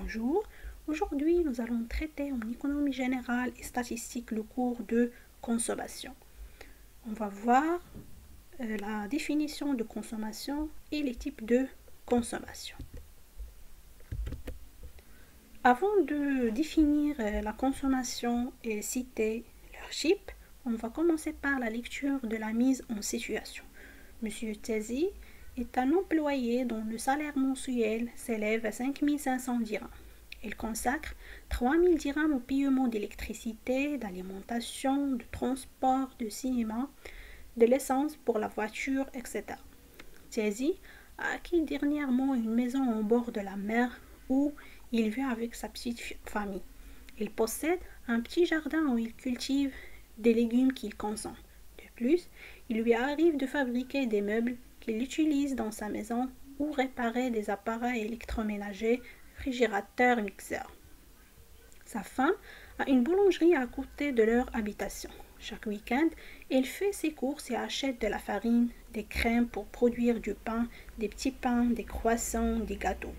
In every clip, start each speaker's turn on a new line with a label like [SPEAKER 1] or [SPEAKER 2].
[SPEAKER 1] Bonjour, aujourd'hui nous allons traiter en économie générale et statistique le cours de consommation. On va voir la définition de consommation et les types de consommation. Avant de définir la consommation et citer leur type, on va commencer par la lecture de la mise en situation. Monsieur Tezi est un employé dont le salaire mensuel s'élève à 5 500 dirhams. Il consacre 3 000 dirhams au paiement d'électricité, d'alimentation, de transport, de cinéma, de l'essence pour la voiture, etc. Tezi a acquis dernièrement une maison au bord de la mer où il vit avec sa petite famille. Il possède un petit jardin où il cultive des légumes qu'il consomme. De plus, il lui arrive de fabriquer des meubles qu'il utilise dans sa maison ou réparer des appareils électroménagers, réfrigérateurs, mixeurs. Sa femme a une boulangerie à côté de leur habitation. Chaque week-end, elle fait ses courses et achète de la farine, des crèmes pour produire du pain, des petits pains, des croissants, des gâteaux.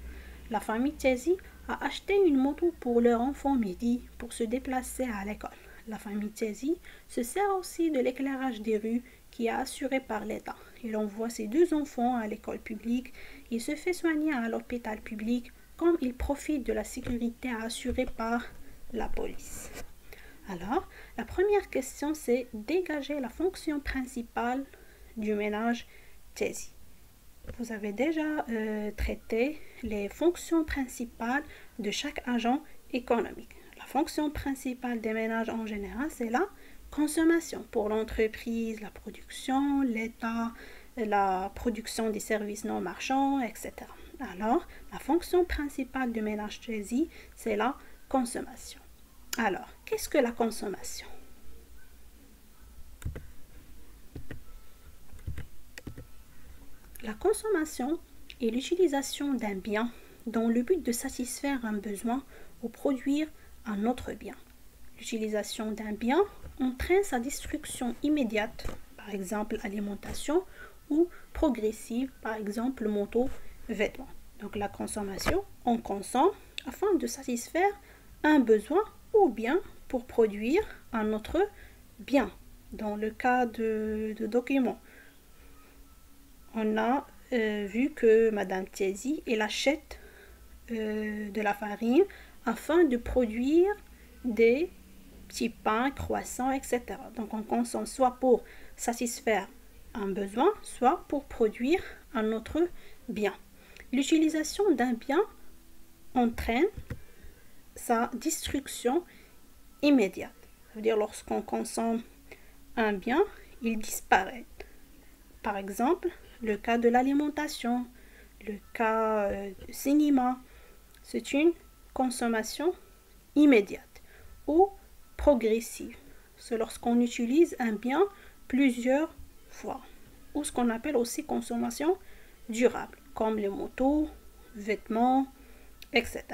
[SPEAKER 1] La famille Tezi a acheté une moto pour leur enfant midi pour se déplacer à l'école. La famille Tezi se sert aussi de l'éclairage des rues qui est assuré par l'État. Il envoie ses 2 enfants à l'école publique et se fait soigner à l'hôpital public comme il profite de la sécurité assurée par la police. Alors, la première question, c'est dégager la fonction principale du ménage Tezi. Vous avez déjà traité les fonctions principales de chaque agent économique. La fonction principale des ménages en général, c'est la consommation pour l'entreprise, la production, l'État, la production des services non marchands, etc. Alors, la fonction principale du ménage Tezi, c'est la consommation. Alors, qu'est-ce que la consommation? La consommation est l'utilisation d'un bien dans le but de satisfaire un besoin ou produire un autre bien. L'utilisation d'un bien entraîne sa destruction immédiate, par exemple alimentation, ou progressive, par exemple manteau, vêtements. Donc la consommation, on consomme afin de satisfaire un besoin ou bien pour produire un autre bien. Dans le cas de documents, on a vu que Madame Tezi, elle achète de la farine afin de produire des petits pains, croissants, etc. Donc on consomme soit pour satisfaire un besoin, soit pour produire un autre bien. L'utilisation d'un bien entraîne sa destruction immédiate. Ça veut dire lorsqu'on consomme un bien, il disparaît. Par exemple, le cas de l'alimentation, le cas du cinéma, c'est une consommation immédiate ou progressive. C'est lorsqu'on utilise un bien plusieurs fois, ou ce qu'on appelle aussi consommation durable, comme les motos, vêtements, etc.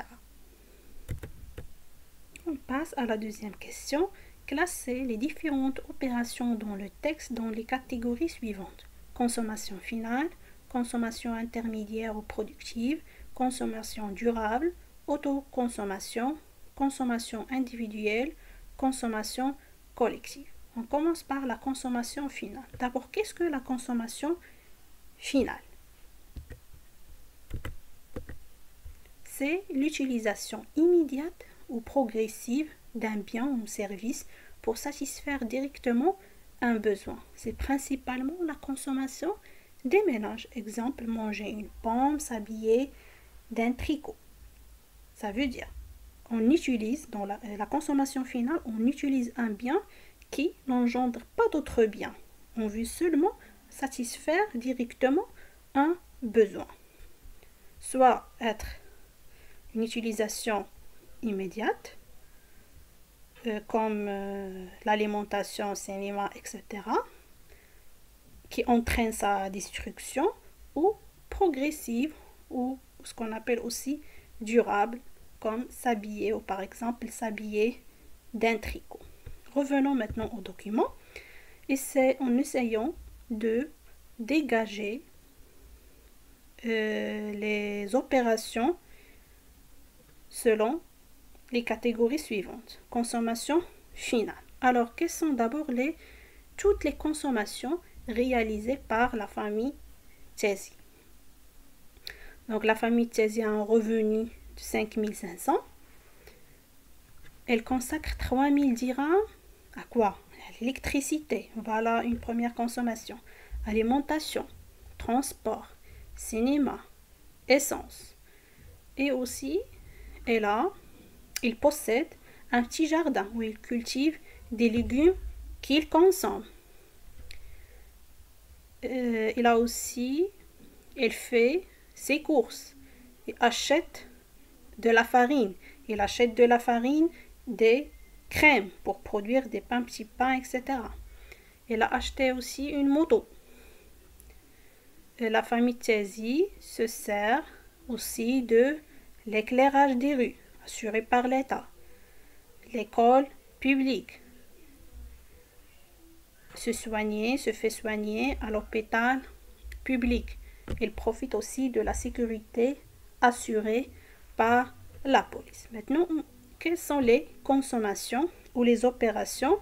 [SPEAKER 1] On passe à la deuxième question. Classer les différentes opérations dans le texte dans les catégories suivantes. Consommation finale, consommation intermédiaire ou productive, consommation durable, autoconsommation, consommation individuelle, consommation collective. On commence par la consommation finale. D'abord, qu'est-ce que la consommation finale? C'est l'utilisation immédiate ou progressive d'un bien ou service pour satisfaire directement un besoin. C'est principalement la consommation des ménages. Exemple, manger une pomme, s'habiller d'un tricot. Ça veut dire, on utilise, dans la consommation finale, on utilise un bien qui n'engendre pas d'autres biens. On veut seulement satisfaire directement un besoin. Soit être une utilisation immédiate, comme l'alimentation, cinéma, etc., qui entraîne sa destruction, ou progressive, ou ce qu'on appelle aussi durable, comme s'habiller, ou par exemple s'habiller d'un tricot. Revenons maintenant au document, et c'est en essayant de dégager les opérations selon les catégories suivantes. Consommation finale. Alors, quelles sont d'abord toutes les consommations réalisées par la famille Tesi? Donc, la famille Tesi a un revenu de 5 500. Elle consacre 3 000 dirhams à quoi? À l'électricité. Voilà une première consommation. Alimentation, transport, cinéma, essence. Et aussi, il possède un petit jardin où il cultive des légumes qu'il consomme. Il fait ses courses. Il achète de la farine. Il achète de la farine, des crèmes pour produire des pains, petits pains, etc. Il a acheté aussi une moto. La famille Tesi se sert aussi de l'éclairage des rues, assuré par l'État, l'école publique, se fait soigner à l'hôpital public. Il profite aussi de la sécurité assurée par la police. Maintenant, quelles sont les consommations ou les opérations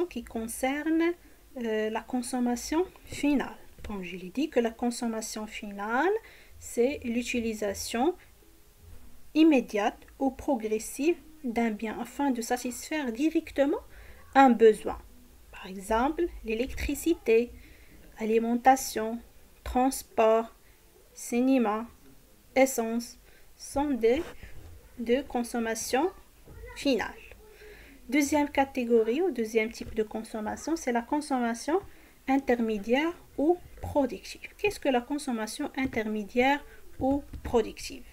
[SPEAKER 1] qui concernent la consommation finale? Comme je l'ai dit, que la consommation finale, c'est l'utilisation immédiate ou progressive d'un bien afin de satisfaire directement un besoin. Par exemple, l'électricité, alimentation, transport, cinéma, essence sont de consommation finale. Deuxième catégorie ou deuxième type de consommation, c'est la consommation intermédiaire ou productive. Qu'est-ce que la consommation intermédiaire ou productive?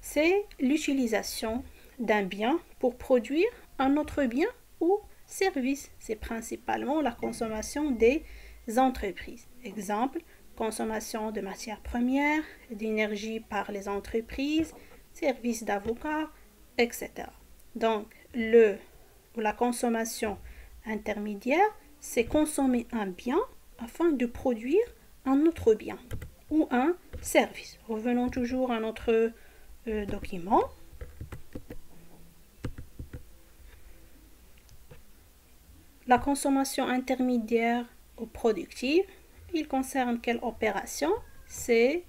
[SPEAKER 1] C'est l'utilisation d'un bien pour produire un autre bien ou service. C'est principalement la consommation des entreprises. Exemple, consommation de matières premières, d'énergie par les entreprises, services d'avocats, etc. Donc, la consommation intermédiaire, c'est consommer un bien afin de produire un autre bien ou un service. Revenons toujours à notre document. La consommation intermédiaire ou productive, il concerne quelle opération? C'est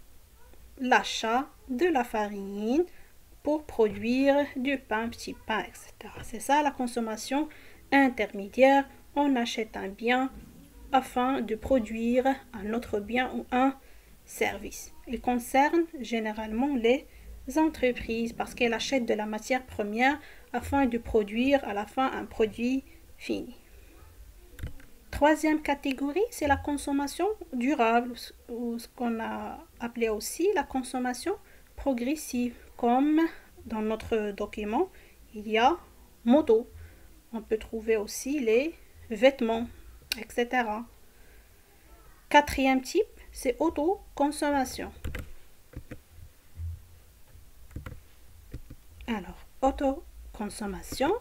[SPEAKER 1] l'achat de la farine pour produire du pain, petit pain, etc. C'est ça la consommation intermédiaire. On achète un bien afin de produire un autre bien ou un service. Il concerne généralement les entreprises parce qu'elles achètent de la matière première afin de produire à la fin un produit fini. Troisième catégorie, c'est la consommation durable, ou ce qu'on a appelé aussi la consommation progressive. Comme dans notre document, il y a moto. On peut trouver aussi les vêtements, etc. Quatrième type, c'est autoconsommation. Alors, autoconsommation,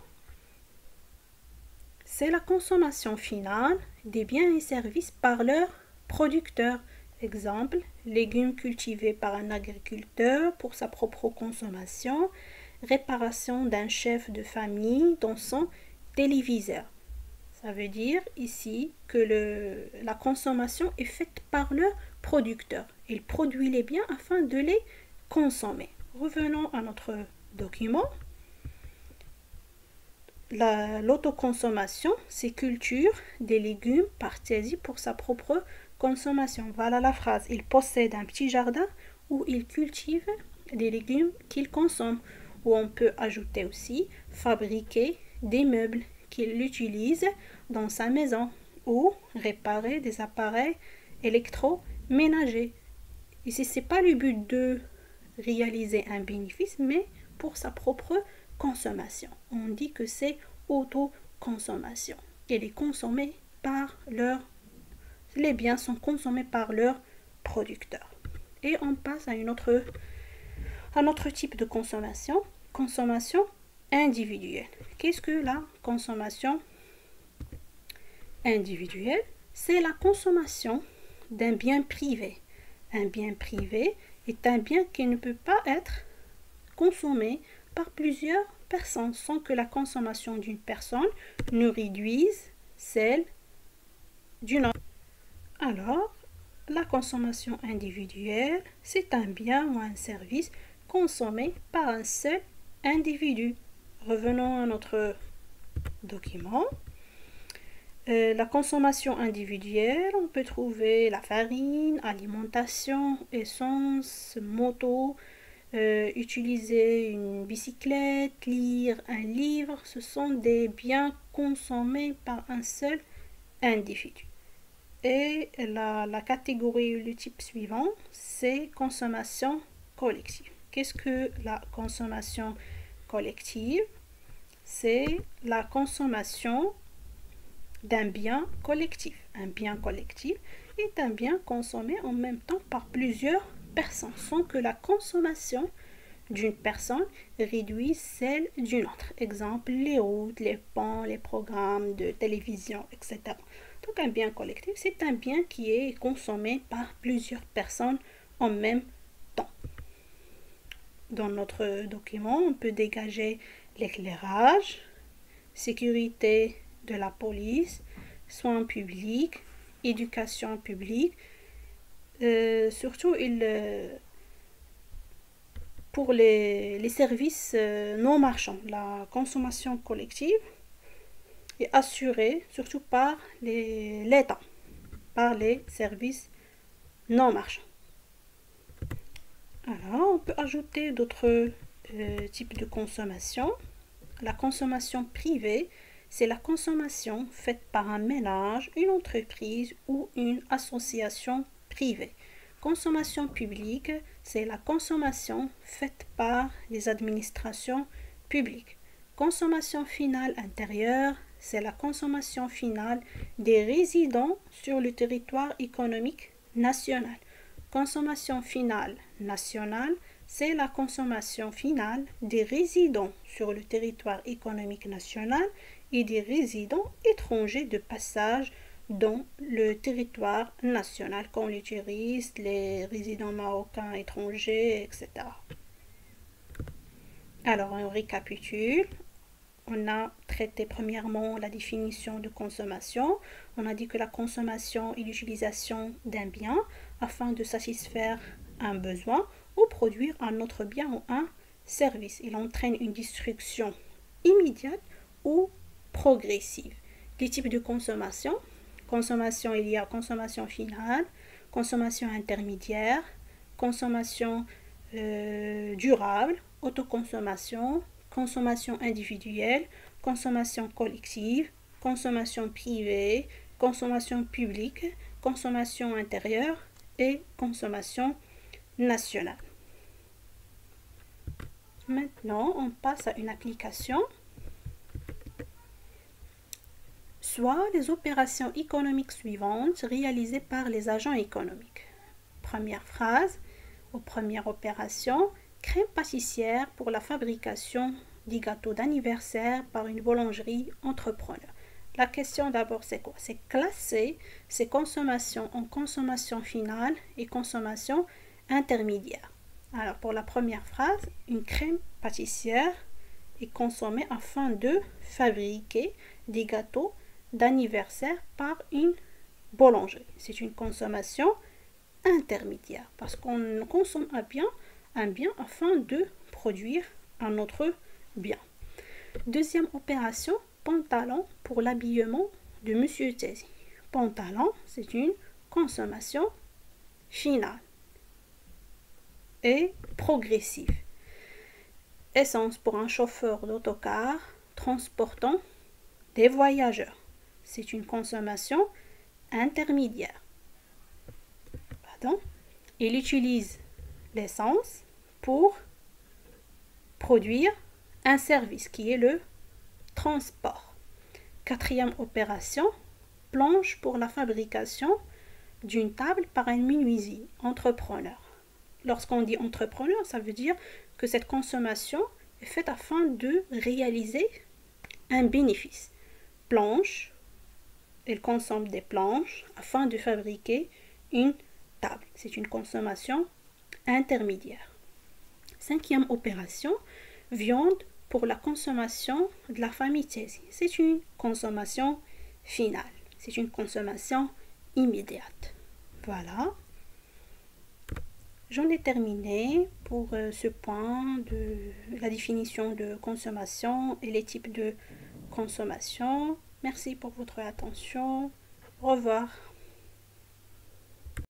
[SPEAKER 1] c'est la consommation finale des biens et services par leurs producteurs. Exemple, légumes cultivés par un agriculteur pour sa propre consommation, réparation d'un chef de famille dans son téléviseur. Ça veut dire ici que la consommation est faite par le producteur. Il produit les biens afin de les consommer. Revenons à notre document. L'autoconsommation, c'est culture des légumes par Tesi pour sa propre consommation. Voilà la phrase. Il possède un petit jardin où il cultive des légumes qu'il consomme. Ou on peut ajouter aussi fabriquer des meubles qu'il utilise dans sa maison ou réparer des appareils électroménagers. Ici, ce n'est pas le but de réaliser un bénéfice, mais pour sa propre consommation. On dit que c'est autoconsommation. Les biens sont consommés par leurs producteurs. Et on passe à un autre type de consommation individuelle. Qu'est-ce que la consommation individuelle? C'est la consommation d'un bien privé. Un bien privé est un bien qui ne peut pas être consommé par plusieurs personnes sans que la consommation d'une personne ne réduise celle d'une autre. Alors, la consommation individuelle, c'est un bien ou un service consommé par un seul individu. Revenons à notre document. La consommation individuelle, on peut trouver la farine, alimentation, essence, moto, utiliser une bicyclette, lire un livre. Ce sont des biens consommés par un seul individu. Et la catégorie, le type suivant, c'est consommation collective. Qu'est-ce que la consommation collective? C'est la consommation d'un bien collectif. Un bien collectif est un bien consommé en même temps par plusieurs personnes, sans que la consommation d'une personne réduise celle d'une autre. Exemple, les routes, les ponts, les programmes de télévision, etc. Donc un bien collectif, c'est un bien qui est consommé par plusieurs personnes en même temps. Dans notre document, on peut dégager l'éclairage, sécurité de la police, soins publics, éducation publique. Surtout, pour les services non marchands, la consommation collective est assurée surtout par l'État, par les services non marchands. Alors, on peut ajouter d'autres types de consommation. La consommation privée, c'est la consommation faite par un ménage, une entreprise ou une association privée. Consommation publique, c'est la consommation faite par les administrations publiques. Consommation finale intérieure, c'est la consommation finale des résidents sur le territoire économique national. Consommation finale nationale, c'est la consommation finale des résidents sur le territoire économique national et des résidents étrangers de passage dans le territoire national, comme les touristes, les résidents marocains étrangers, etc. Alors, on récapitule. On a traité premièrement la définition de consommation. On a dit que la consommation est l'utilisation d'un bien afin de satisfaire un besoin ou produire un autre bien ou un service. Il entraîne une destruction immédiate ou progressive. Les types de consommation. Consommation, il y a consommation finale, consommation intermédiaire, consommation durable, autoconsommation, consommation individuelle, consommation collective, consommation privée, consommation publique, consommation intérieure et consommation nationale. Maintenant, on passe à une application. Soit les opérations économiques suivantes réalisées par les agents économiques. Première phrase ou première opération, crème pâtissière pour la fabrication des gâteaux d'anniversaire par une boulangerie entrepreneur. La question d'abord, c'est quoi? C'est classer ces consommations en consommation finale et consommation intermédiaire. Alors, pour la première phrase, une crème pâtissière est consommée afin de fabriquer des gâteaux d'anniversaire par une boulangerie. C'est une consommation intermédiaire parce qu'on consomme un bien afin de produire un autre bien. Deuxième opération, pantalon pour l'habillement de Monsieur Tézi. Pantalon, c'est une consommation finale et progressive. Essence pour un chauffeur d'autocar transportant des voyageurs. C'est une consommation intermédiaire. Pardon. Il utilise l'essence pour produire un service qui est le transport. Quatrième opération, planche pour la fabrication d'une table par un menuisier entrepreneur. Lorsqu'on dit entrepreneur, ça veut dire que cette consommation est faite afin de réaliser un bénéfice. Planche, elle consomme des planches afin de fabriquer une table. C'est une consommation intermédiaire. Cinquième opération, viande pour la consommation de la famille Tézi. C'est une consommation finale. C'est une consommation immédiate. Voilà. J'en ai terminé pour ce point de la définition de consommation et les types de consommation. Merci pour votre attention. Au revoir.